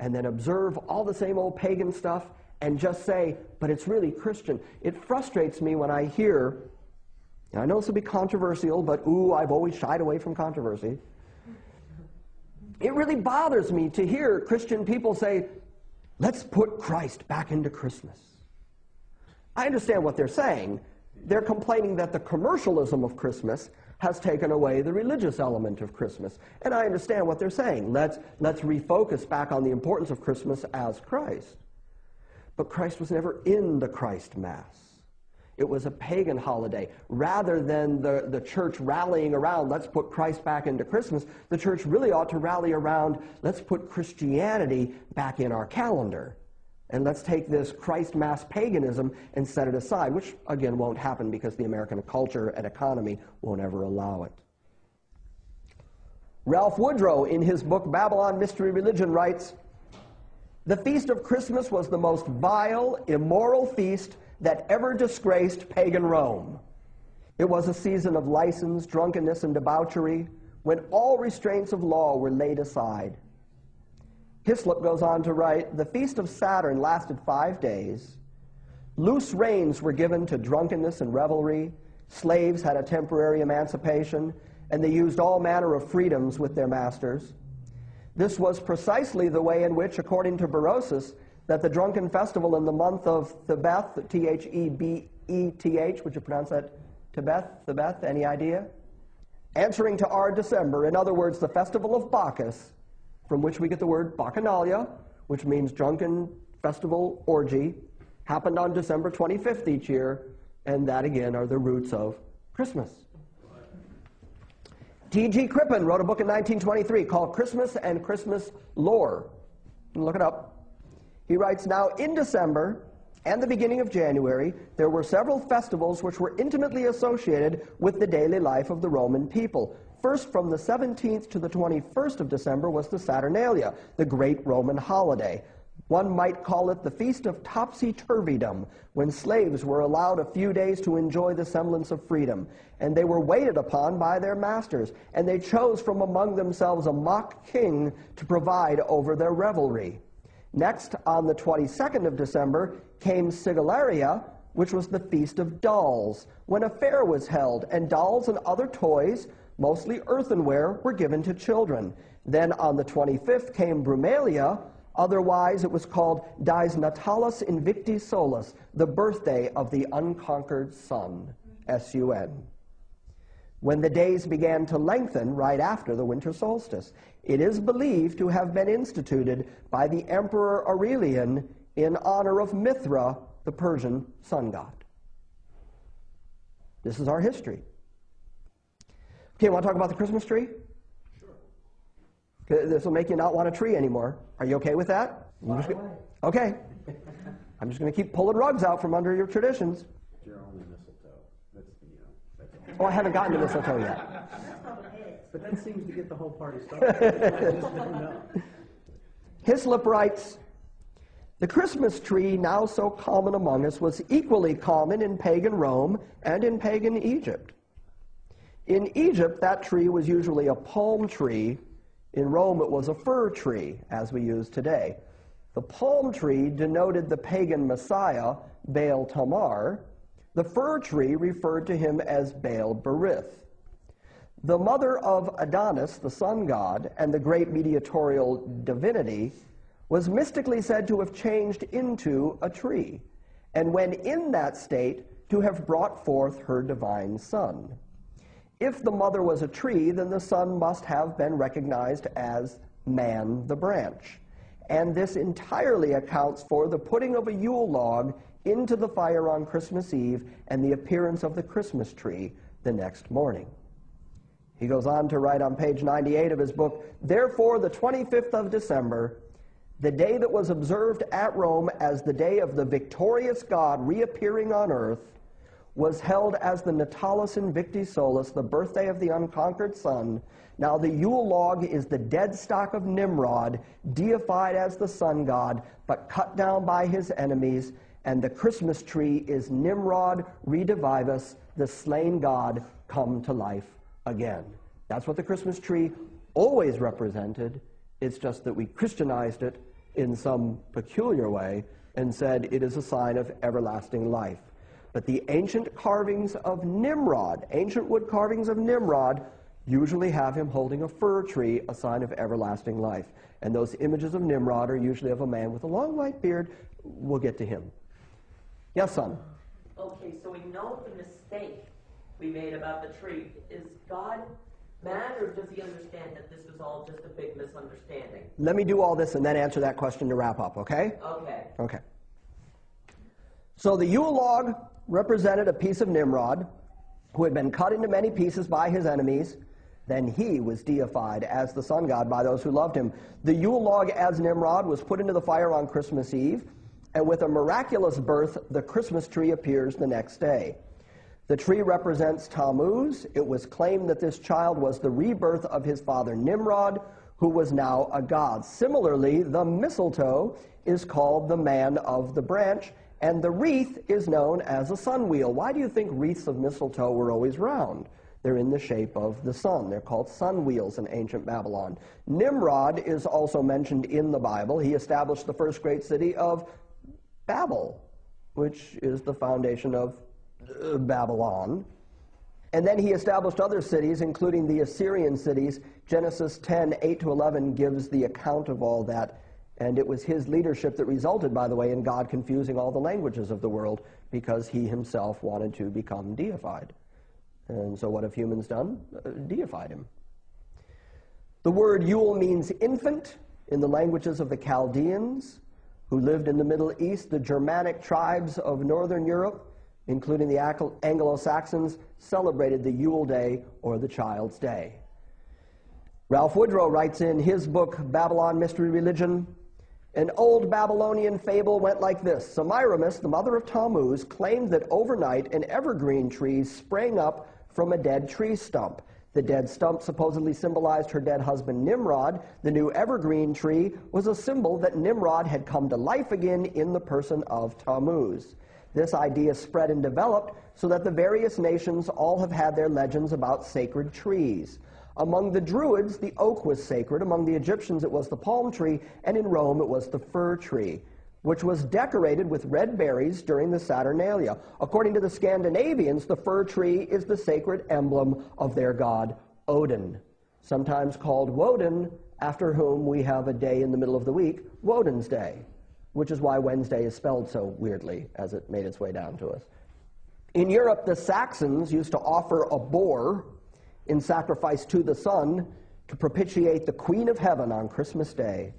and then observe all the same old pagan stuff and just say, but it's really Christian. It frustrates me when I hear, and I know this will be controversial, but I've always shied away from controversy. It really bothers me to hear Christian people say, let's put Christ back into Christmas. I understand what they're saying. They're complaining that the commercialism of Christmas has taken away the religious element of Christmas. And I understand what they're saying. Let's refocus back on the importance of Christmas as Christ. But Christ was never in the Christ Mass. It was a pagan holiday. Rather than the church rallying around, let's put Christ back into Christmas, the church really ought to rally around, let's put Christianity back in our calendar. And let's take this Christ Mass paganism and set it aside, which, again, won't happen because the American culture and economy won't ever allow it. Ralph Woodrow, in his book Babylon Mystery Religion, writes, "The feast of Christmas was the most vile, immoral feast that ever disgraced pagan Rome. It was a season of license, drunkenness, and debauchery, when all restraints of law were laid aside." Hislop goes on to write, "The feast of Saturn lasted 5 days. Loose reins were given to drunkenness and revelry. Slaves had a temporary emancipation, and they used all manner of freedoms with their masters. This was precisely the way in which, according to Berosus, that the drunken festival in the month of Thebeth, T-H-E-B-E-T-H, would you pronounce that Thebeth, any idea? Answering to our December, in other words, the festival of Bacchus, from which we get the word Bacchanalia, which means drunken festival orgy, happened on December 25th each year, and that again are the roots of Christmas. T.G. Crippen wrote a book in 1923 called Christmas and Christmas Lore. You can look it up. He writes, "Now in December and the beginning of January, there were several festivals which were intimately associated with the daily life of the Roman people. First, from the 17th to the 21st of December was the Saturnalia, the great Roman holiday. One might call it the Feast of Topsy-Turvydom, when slaves were allowed a few days to enjoy the semblance of freedom, and they were waited upon by their masters, and they chose from among themselves a mock king to preside over their revelry. Next, on the 22nd of December, came Sigillaria, which was the Feast of Dolls, when a fair was held, and dolls and other toys, mostly earthenware, were given to children. Then on the 25th came Brumalia, otherwise it was called Dies Natalis Invicti Solis, the birthday of the unconquered sun, S-U-N. When the days began to lengthen right after the winter solstice, it is believed to have been instituted by the Emperor Aurelian in honor of Mithra, the Persian sun god." This is our history. Okay, want to talk about the Christmas tree? Sure. This will make you not want a tree anymore. Are you okay with that? Okay. I'm just going to keep pulling rugs out from under your traditions. You're only mistletoe. That's Oh, I haven't gotten to mistletoe yet. But that seems to get the whole party started. I just don't know. Hislop writes, "The Christmas tree, now so common among us, was equally common in pagan Rome and in pagan Egypt. In Egypt, that tree was usually a palm tree. In Rome, it was a fir tree, as we use today. The palm tree denoted the pagan Messiah, Baal Tamar. The fir tree referred to him as Baal Berith. The mother of Adonis, the sun god, and the great mediatorial divinity, was mystically said to have changed into a tree, and when in that state, to have brought forth her divine son. If the mother was a tree, then the son must have been recognized as man the branch. And this entirely accounts for the putting of a Yule log into the fire on Christmas Eve and the appearance of the Christmas tree the next morning." He goes on to write on page 98 of his book, "Therefore, the 25th of December, the day that was observed at Rome as the day of the victorious God reappearing on earth, was held as the Natalis Invicti Solis, the birthday of the unconquered sun. Now the Yule log is the dead stock of Nimrod, deified as the sun god, but cut down by his enemies, and the Christmas tree is Nimrod redivivus, the slain god, come to life again." That's what the Christmas tree always represented. It's just that we Christianized it in some peculiar way and said it is a sign of everlasting life. But the ancient carvings of Nimrod, ancient wood carvings of Nimrod, usually have him holding a fir tree, a sign of everlasting life. And those images of Nimrod are usually of a man with a long white beard. We'll get to him. Yes, son? Okay, so we know the mistake we made about the tree. Is God mad, or does he understand that this was all just a big misunderstanding? Let me do all this and then answer that question to wrap up, okay? Okay. Okay. So the Yule log represented a piece of Nimrod who had been cut into many pieces by his enemies. Then he was deified as the sun god by those who loved him. The Yule log as Nimrod was put into the fire on Christmas Eve, and with a miraculous birth, the Christmas tree appears the next day. The tree represents Tammuz. It was claimed that this child was the rebirth of his father Nimrod, who was now a god. Similarly, the mistletoe is called the man of the branch, and the wreath is known as a sun wheel. Why do you think wreaths of mistletoe were always round? They're in the shape of the sun. They're called sun wheels in ancient Babylon. Nimrod is also mentioned in the Bible. He established the first great city of Babel, which is the foundation of Babylon. And then he established other cities, including the Assyrian cities. Genesis 10:8-11 gives the account of all that. And it was his leadership that resulted, by the way, in God confusing all the languages of the world because he himself wanted to become deified. And so what have humans done? Deified him. The word Yule means infant in the languages of the Chaldeans, who lived in the Middle East. The Germanic tribes of Northern Europe, including the Anglo-Saxons, celebrated the Yule Day or the Child's Day. Ralph Woodrow writes in his book, Babylon Mystery Religion, an old Babylonian fable went like this. Semiramis, the mother of Tammuz, claimed that overnight an evergreen tree sprang up from a dead tree stump. The dead stump supposedly symbolized her dead husband Nimrod. The new evergreen tree was a symbol that Nimrod had come to life again in the person of Tammuz. This idea spread and developed so that the various nations all have had their legends about sacred trees. Among the Druids, the oak was sacred. Among the Egyptians, it was the palm tree. And in Rome, it was the fir tree, which was decorated with red berries during the Saturnalia. According to the Scandinavians, the fir tree is the sacred emblem of their god Odin, sometimes called Woden, after whom we have a day in the middle of the week, Woden's Day, which is why Wednesday is spelled so weirdly as it made its way down to us. In Europe, the Saxons used to offer a boar in sacrifice to the sun to propitiate the Queen of Heaven on Christmas Day.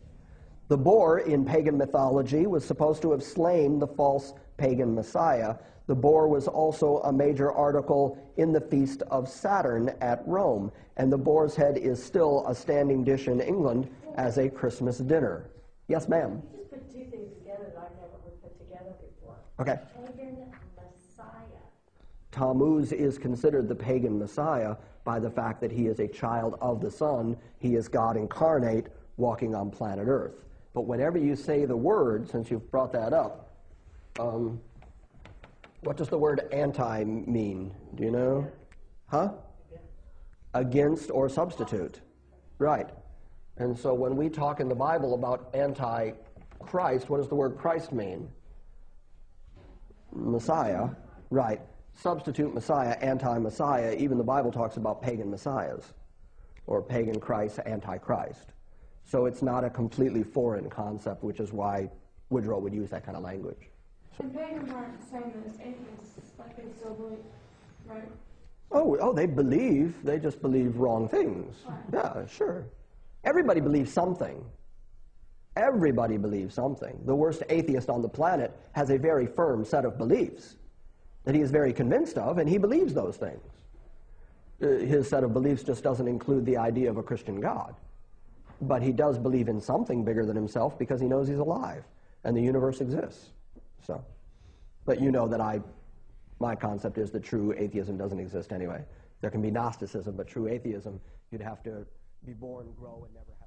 The boar in pagan mythology was supposed to have slain the false pagan Messiah. The boar was also a major article in the feast of Saturn at Rome, and the boar's head is still a standing dish in England as a Christmas dinner. Yes, ma'am? You just put two things together that I've never heard put together before. Okay. Pagan Messiah. Tammuz is considered the pagan Messiah by the fact that he is a child of the sun. He is God incarnate walking on planet Earth. But whenever you say the word, since you've brought that up, what does the word anti mean? Do you know? Huh? Against or substitute. Right. And so when we talk in the Bible about anti-Christ, what does the word Christ mean? Messiah. Right. Substitute Messiah, anti-Messiah. Even the Bible talks about pagan Messiahs, or pagan Christ, anti-Christ. So it's not a completely foreign concept, which is why Woodrow would use that kind of language. And pagans aren't the same as atheists, like they still believe, right? Oh, they believe. They just believe wrong things. Right. Yeah, sure. Everybody believes something. Everybody believes something. The worst atheist on the planet has a very firm set of beliefs that he is very convinced of, and he believes those things. His set of beliefs just doesn't include the idea of a Christian God. But he does believe in something bigger than himself because he knows he's alive and the universe exists. So, but you know that my concept is that true atheism doesn't exist anyway. There can be Gnosticism, but true atheism, you'd have to be born, grow, and never have